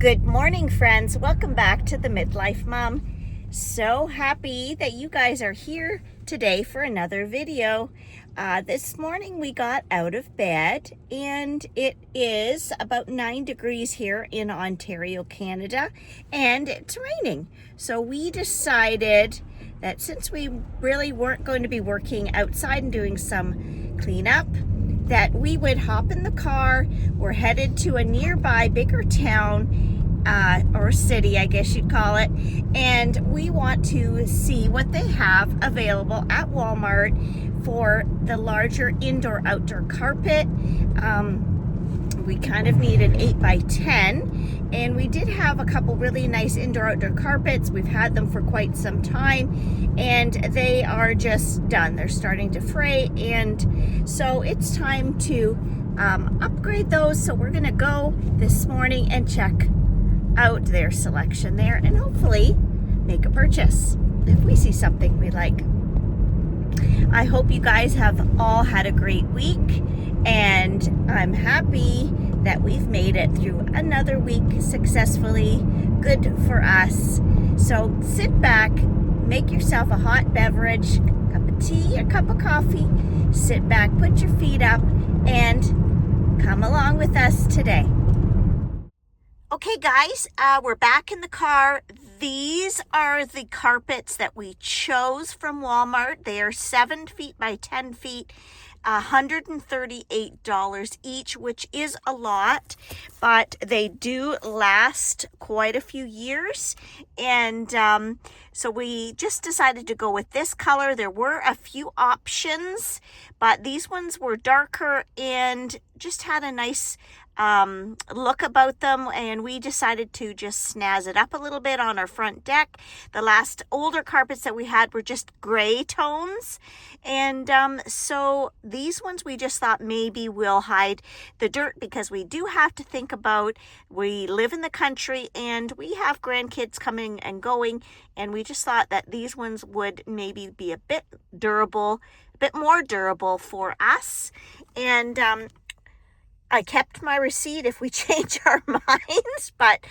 Good morning, friends. Welcome back to the Midlife Mom. So happy that you guys are here today for another video. This morning we got out of bed and it is about 9 degrees here in Ontario, Canada, and it's raining. So we decided that since we really weren't going to be working outside and doing some cleanup, that we would hop in the car. We're headed to a nearby bigger town or city, I guess you'd call it, and we want to see what they have available at Walmart for the larger indoor-outdoor carpet. We kind of need an 8x10, and we did have a couple really nice indoor-outdoor carpets. We've had them for quite some time, and they are just done. They're starting to fray, and so it's time to upgrade those. So we're gonna go this morning and check out their selection there and hopefully make a purchase if we see something we like. I hope you guys have all had a great week, and I'm happy that we've made it through another week successfully. Good for us. So sit back, make yourself a hot beverage, a cup of tea, a cup of coffee, sit back, put your feet up, and come along with us today. Okay guys, we're back in the car. These are the carpets that we chose from Walmart. They are 7 feet by 10 feet, $138 each, which is a lot, but they do last quite a few years. And so we just decided to go with this color. There were a few options, but these ones were darker and just had a nice look about them, and we decided to just snazz it up a little bit on our front deck. The last older carpets that we had were just gray tones, and so these ones we just thought maybe we'll hide the dirt, because we do have to think about, we live in the country and we have grandkids coming and going, and we just thought that these ones would maybe be a bit durable, a bit more durable for us. And I kept my receipt if we change our minds, but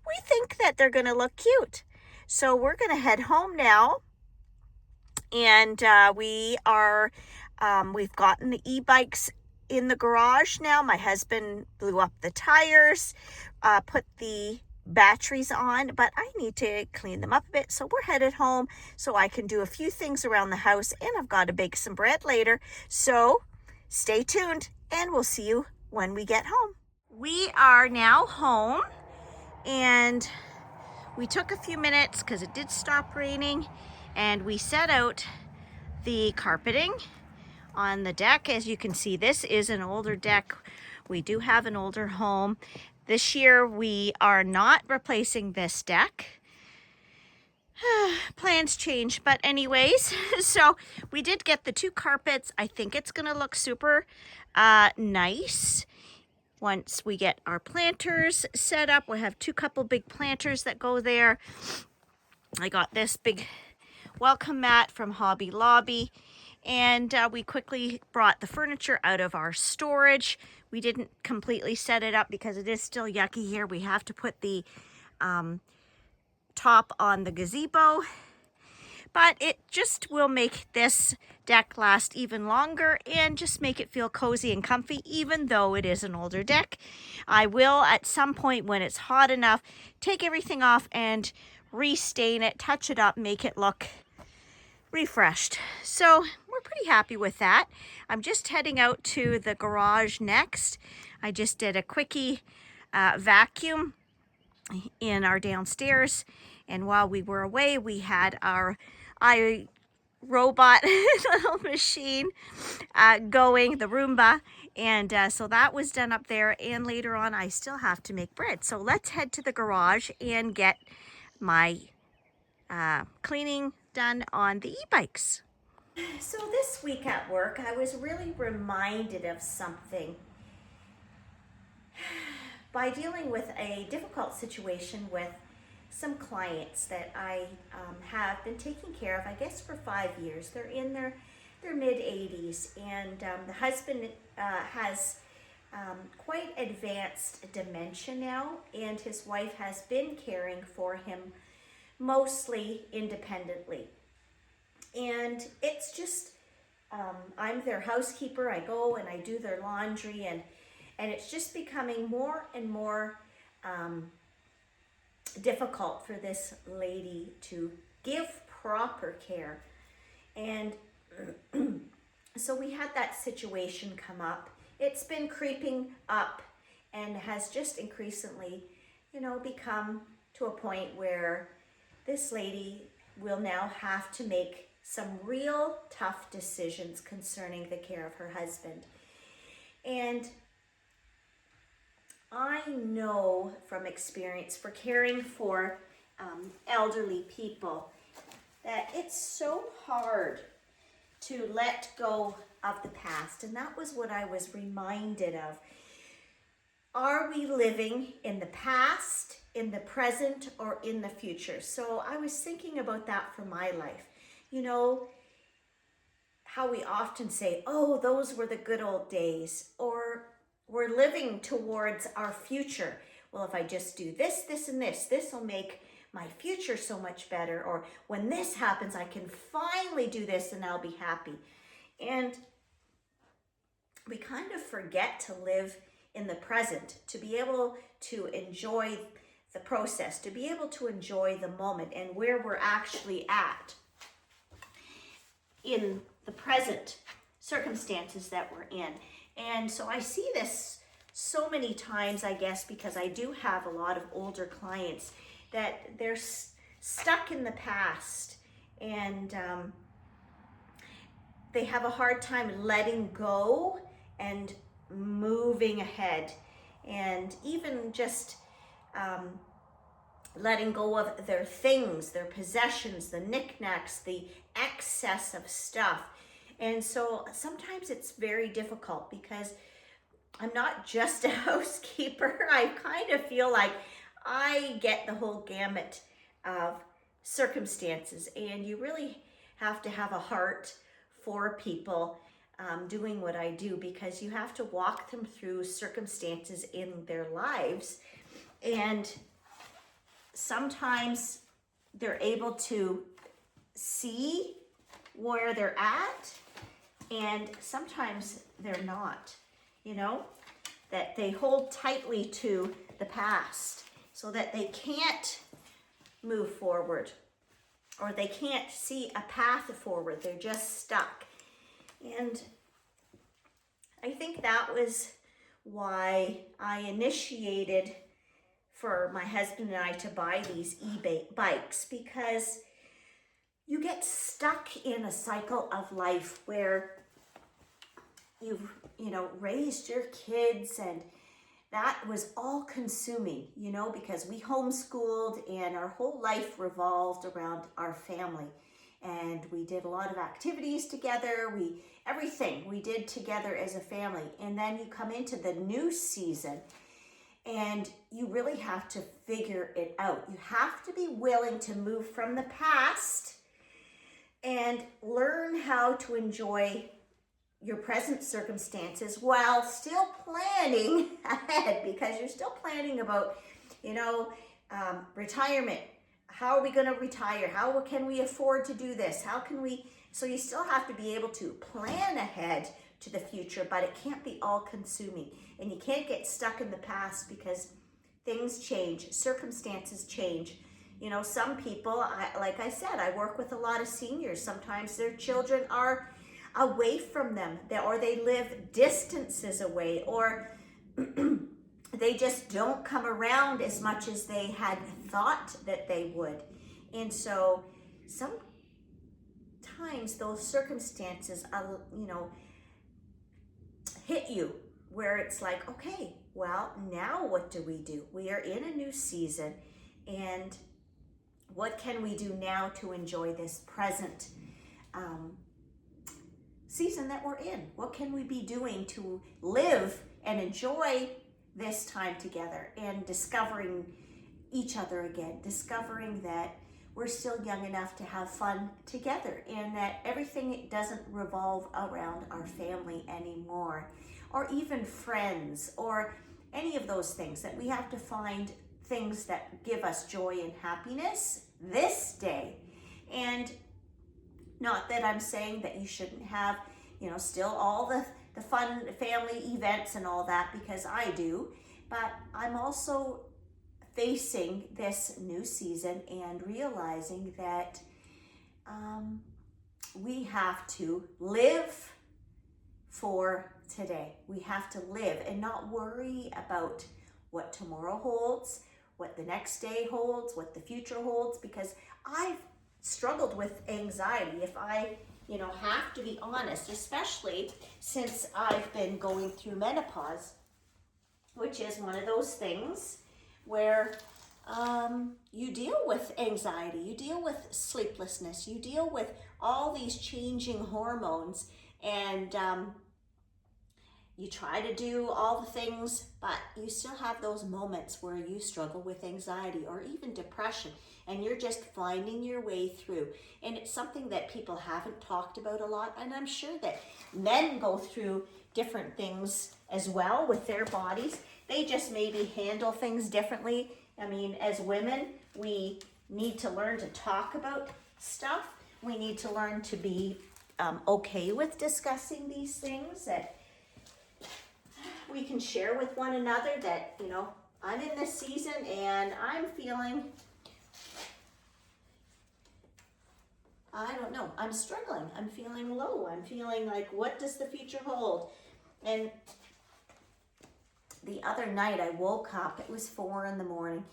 we think that they're going to look cute. So we're going to head home now, and we've gotten the e-bikes in the garage now. My husband blew up the tires, put the batteries on, but I need to clean them up a bit. So we're headed home so I can do a few things around the house, and I've got to bake some bread later. So stay tuned, and we'll see you when we get home. We are now home, and we took a few minutes because it did stop raining, and we set out the carpeting on the deck. As you can see, this is an older deck. We do have an older home. This year we are not replacing this deck. Plans change, but anyways, so we did get the two carpets. I think it's gonna look super nice once we get our planters set up. We have couple big planters that go there. I got this big welcome mat from Hobby Lobby, and we quickly brought the furniture out of our storage. We didn't completely set it up because it is still yucky here. We have to put the top on the gazebo, but it just will make this deck last even longer and just make it feel cozy and comfy, even though it is an older deck. I will at some point, when it's hot enough, take everything off and restain it, touch it up, make it look refreshed. So we're pretty happy with that. I'm just heading out to the garage next. I just did a quickie vacuum in our downstairs, and while we were away, we had our robot little machine going, the Roomba, and so that was done up there. And later on I still have to make bread, so let's head to the garage and get my cleaning done on the e-bikes. So this week at work I was really reminded of something by dealing with a difficult situation with some clients that I have been taking care of, I guess, for 5 years. They're in their mid-80s, and the husband has quite advanced dementia now, and his wife has been caring for him mostly independently. And it's just, I'm their housekeeper. I go and I do their laundry, and it's just becoming more and more difficult for this lady to give proper care. And so we had that situation come up. It's been creeping up and has just increasingly, become to a point where this lady will now have to make some real tough decisions concerning the care of her husband. And I know from experience for caring for elderly people that it's so hard to let go of the past. And that was what I was reminded of. Are we living in the past, in the present, or in the future? So I was thinking about that for my life. How we often say, oh, those were the good old days, or we're living towards our future. Well, if I just do this, this, and this will make my future so much better. Or when this happens, I can finally do this and I'll be happy. And we kind of forget to live in the present, to be able to enjoy the process, to be able to enjoy the moment and where we're actually at in the present circumstances that we're in. And so I see this so many times, I guess, because I do have a lot of older clients that they're stuck in the past, and they have a hard time letting go and moving ahead, and even just letting go of their things, their possessions, the knickknacks, the excess of stuff. And so sometimes it's very difficult because I'm not just a housekeeper. I kind of feel like I get the whole gamut of circumstances, and you really have to have a heart for people doing what I do, because you have to walk them through circumstances in their lives, and sometimes they're able to see where they're at, and sometimes they're not, that they hold tightly to the past so that they can't move forward, or they can't see a path forward. They're just stuck. And I think that was why I initiated for my husband and I to buy these e-bikes, because you get stuck in a cycle of life where you've raised your kids, and that was all consuming, because we homeschooled and our whole life revolved around our family, and we did a lot of activities together. Everything we did together as a family. And then you come into the new season and you really have to figure it out. You have to be willing to move from the past and learn how to enjoy your present circumstances while still planning ahead, because you're still planning about, retirement. How are we going to retire? How can we afford to do this? So you still have to be able to plan ahead to the future, but it can't be all consuming. And you can't get stuck in the past, because things change, circumstances change. Some people, like I said, I work with a lot of seniors. Sometimes their children are away from them, or they live distances away, or they just don't come around as much as they had thought that they would. And so sometimes those circumstances, hit you where it's like, okay, well, now what do? We are in a new season, and what can we do now to enjoy this present season that we're in? What can we be doing to live and enjoy this time together, and discovering each other again, discovering that we're still young enough to have fun together, and that everything doesn't revolve around our family anymore, or even friends, or any of those things, that we have to find things that give us joy and happiness this day. And not that I'm saying that you shouldn't have, still all the fun family events and all that, because I do, but I'm also facing this new season and realizing that we have to live for today. We have to live and not worry about what tomorrow holds, what the next day holds, what the future holds, because I've struggled with anxiety, if I have to be honest, especially since I've been going through menopause, which is one of those things where you deal with anxiety, you deal with sleeplessness, you deal with all these changing hormones, and you try to do all the things, but you still have those moments where you struggle with anxiety or even depression, and you're just finding your way through. And it's something that people haven't talked about a lot, and I'm sure that men go through different things as well with their bodies. They just maybe handle things differently. I mean, as women, we need to learn to talk about stuff. We need to learn to be okay with discussing these things, that we can share with one another that, I'm in this season and I'm feeling, I don't know, I'm struggling. I'm feeling low. I'm feeling like, what does the future hold? And the other night I woke up, it was 4 a.m,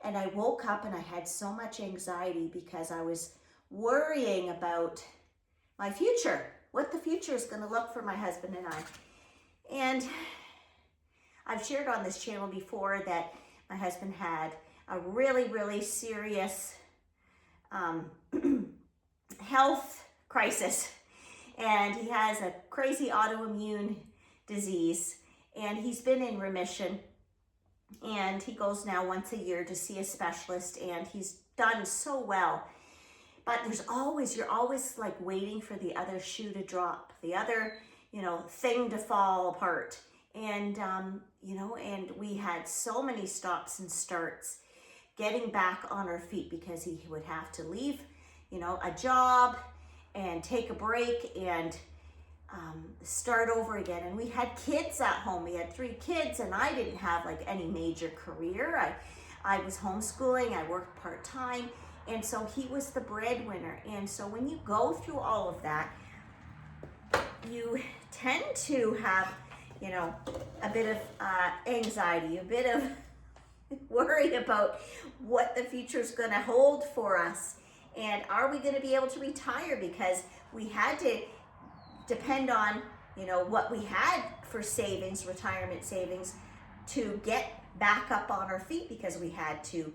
and I woke up and I had so much anxiety because I was worrying about my future, what the future is going to look for my husband and I. And I've shared on this channel before that my husband had a really, really serious health crisis, and he has a crazy autoimmune disease, and he's been in remission, and he goes now once a year to see a specialist, and he's done so well. But you're always like waiting for the other shoe to drop, the other, thing to fall apart. And, and we had so many stops and starts getting back on our feet, because he would have to leave, a job and take a break and start over again. And we had kids at home. We had 3 kids, and I didn't have like any major career. I was homeschooling, I worked part-time, and so he was the breadwinner. And so when you go through all of that, you tend to have, a bit of anxiety, a bit of worry about what the future is going to hold for us. And are we going to be able to retire? Because we had to depend on, what we had for savings, retirement savings, to get back up on our feet, because we had to,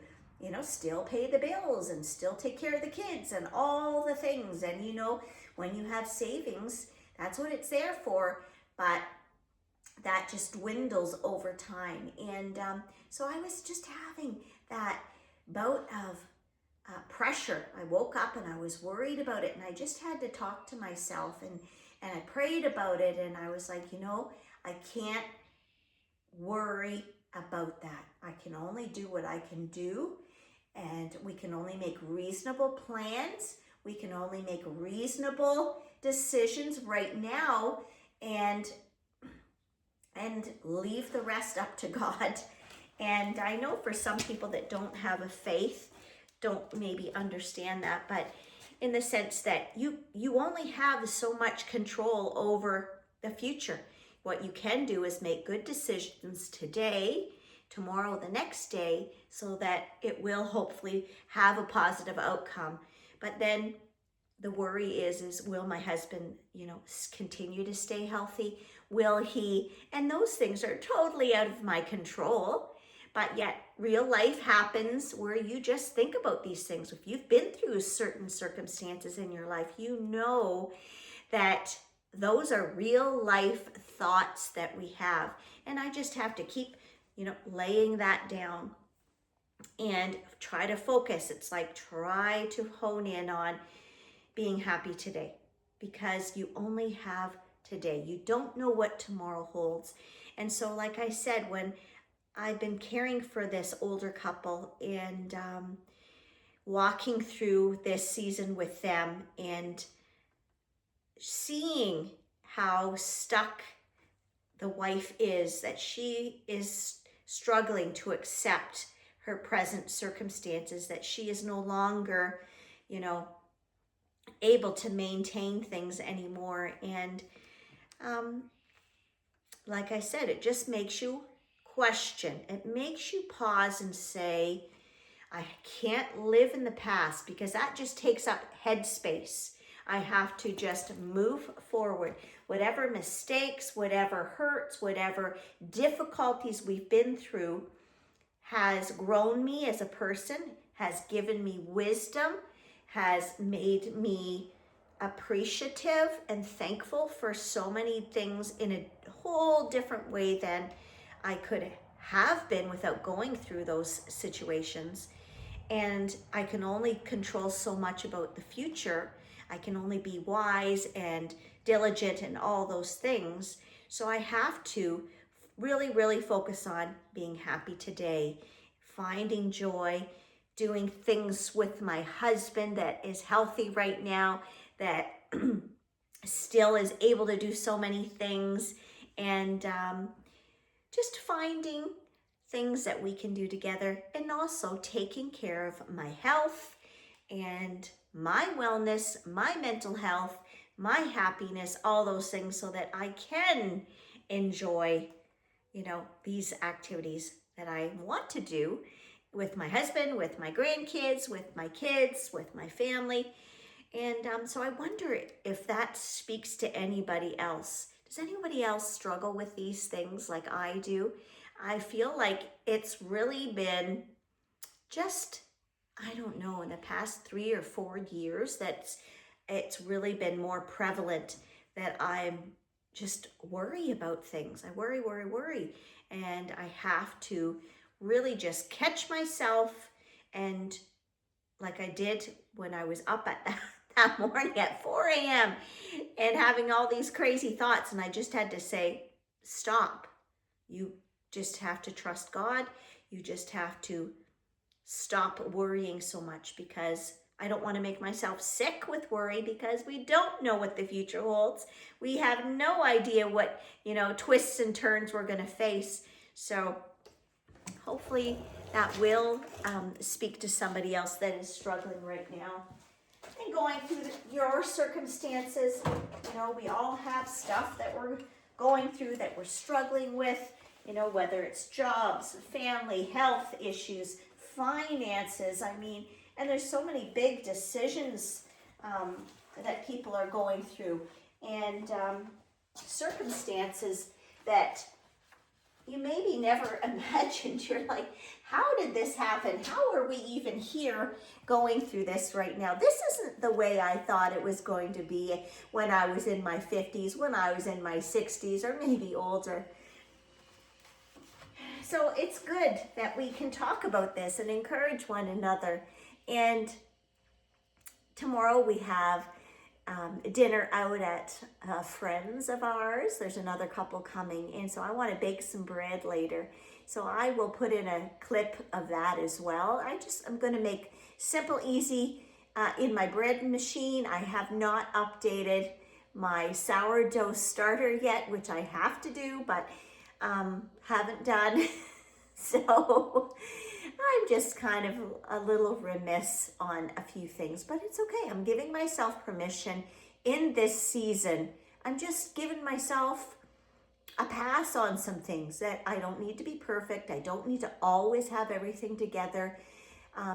still pay the bills and still take care of the kids and all the things. And, when you have savings, that's what it's there for. But that just dwindles over time. And so I was just having that bout of pressure. I woke up and I was worried about it, and I just had to talk to myself, and I prayed about it, and I was like, I can't worry about that. I can only do what I can do, and we can only make reasonable plans. We can only make reasonable decisions right now, and leave the rest up to God. And I know for some people that don't have a faith, don't maybe understand that, but in the sense that you only have so much control over the future. What you can do is make good decisions today, tomorrow, the next day, so that it will hopefully have a positive outcome. But then the worry is will my husband, continue to stay healthy? Will he? And those things are totally out of my control. But yet real life happens where you just think about these things. If you've been through certain circumstances in your life, you know that those are real life thoughts that we have. And I just have to keep, laying that down and try to focus. It's like try to hone in on being happy today, because you only have today. You don't know what tomorrow holds. And so, like I said, when I've been caring for this older couple and walking through this season with them and seeing how stuck the wife is, that she is struggling to accept her present circumstances, that she is no longer, able to maintain things anymore. And like I said, it just makes you question. It makes you pause and say, I can't live in the past, because that just takes up headspace. I have to just move forward. Whatever mistakes, whatever hurts, whatever difficulties we've been through has grown me as a person, has given me wisdom, has made me appreciative and thankful for so many things in a whole different way than I could have been without going through those situations. And I can only control so much about the future. I can only be wise and diligent and all those things. So I have to really, really focus on being happy today, finding joy, doing things with my husband that is healthy right now, that still is able to do so many things, and just finding things that we can do together, and also taking care of my health and my wellness, my mental health, my happiness, all those things, so that I can enjoy, these activities that I want to do with my husband, with my grandkids, with my kids, with my family. And so I wonder if that speaks to anybody else. Does anybody else struggle with these things like I do? I feel like it's really been just, I don't know, in the past 3 or 4 years it's really been more prevalent that I'm just worry about things. I worry. And I have to really just catch myself, and like I did when I was up at that morning at 4 a.m. and having all these crazy thoughts, and I just had to say, stop. You just have to trust God. You just have to stop worrying so much, because I don't want to make myself sick with worry, because we don't know what the future holds. We have no idea what, twists and turns we're going to face. So hopefully that will speak to somebody else that is struggling right now and going through your circumstances. We all have stuff that we're going through, that we're struggling with, whether it's jobs, family, health issues, finances. And there's so many big decisions that people are going through, and circumstances that you maybe never imagined. You're like, how did this happen? How are we even here going through this right now? This isn't the way I thought it was going to be when I was in my 50s, when I was in my 60s, or maybe older. So it's good that we can talk about this and encourage one another. And tomorrow we have dinner out at friends of ours. There's another couple coming in, so I want to bake some bread later. So I will put in a clip of that as well. I'm going to make simple, easy in my bread machine. I have not updated my sourdough starter yet, which I have to do, but haven't done. So I'm just kind of a little remiss on a few things, but it's okay. I'm giving myself permission in this season. I'm just giving myself a pass on some things, that I don't need to be perfect. I don't need to always have everything together.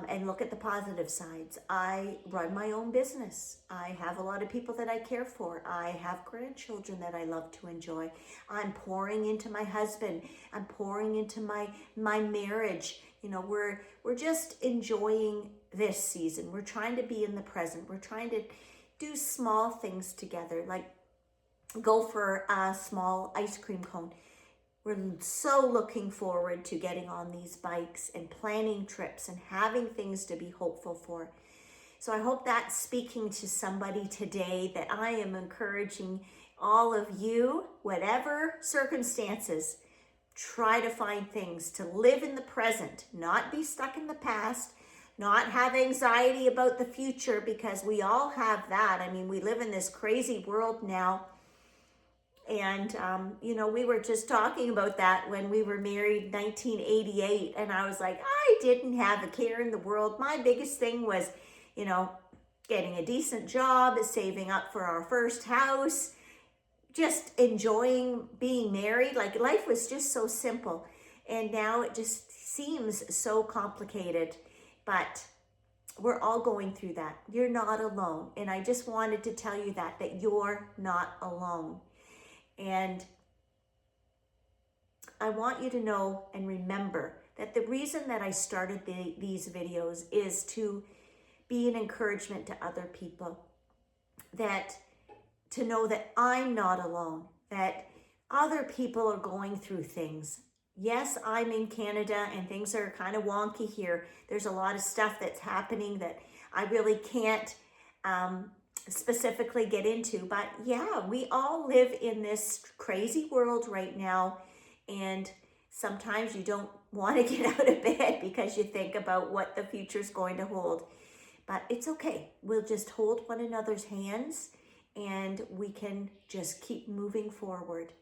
And look at the positive sides. I run my own business. I have a lot of people that I care for. I have grandchildren that I love to enjoy. I'm pouring into my husband. I'm pouring into my marriage. We're just enjoying this season. We're trying to be in the present. We're trying to do small things together, like go for a small ice cream cone. We're so looking forward to getting on these bikes and planning trips and having things to be hopeful for. So I hope that's speaking to somebody today, that I am encouraging all of you, whatever circumstances, try to find things to live in the present, not be stuck in the past, not have anxiety about the future, because we all have that. I mean, we live in this crazy world now. And, you know, we were just talking about that when we were married 1988. And I was like, I didn't have a care in the world. My biggest thing was, you know, getting a decent job, saving up for our first house, just enjoying being married. Like, life was just so simple. And now it just seems so complicated. But we're all going through that. You're not alone. And I just wanted to tell you that you're not alone. And I want you to know and remember that the reason that I started these videos is to be an encouragement to other people, that to know that I'm not alone, that other people are going through things. Yes, I'm in Canada and things are kind of wonky here. There's a lot of stuff that's happening that I really can't specifically get into, but yeah, we all live in this crazy world right now, and sometimes you don't want to get out of bed because you think about what the future's going to hold. But it's okay. We'll just hold one another's hands and we can just keep moving forward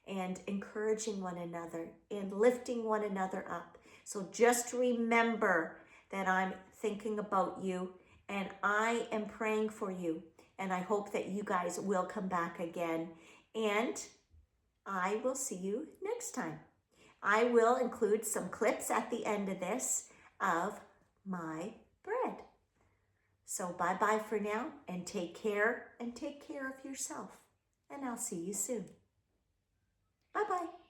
and encouraging one another and lifting one another up. So just remember that I'm thinking about you and I am praying for you. And I hope that you guys will come back again. And I will see you next time. I will include some clips at the end of this of my bread. So bye-bye for now, and take care of yourself. And I'll see you soon. Bye-bye.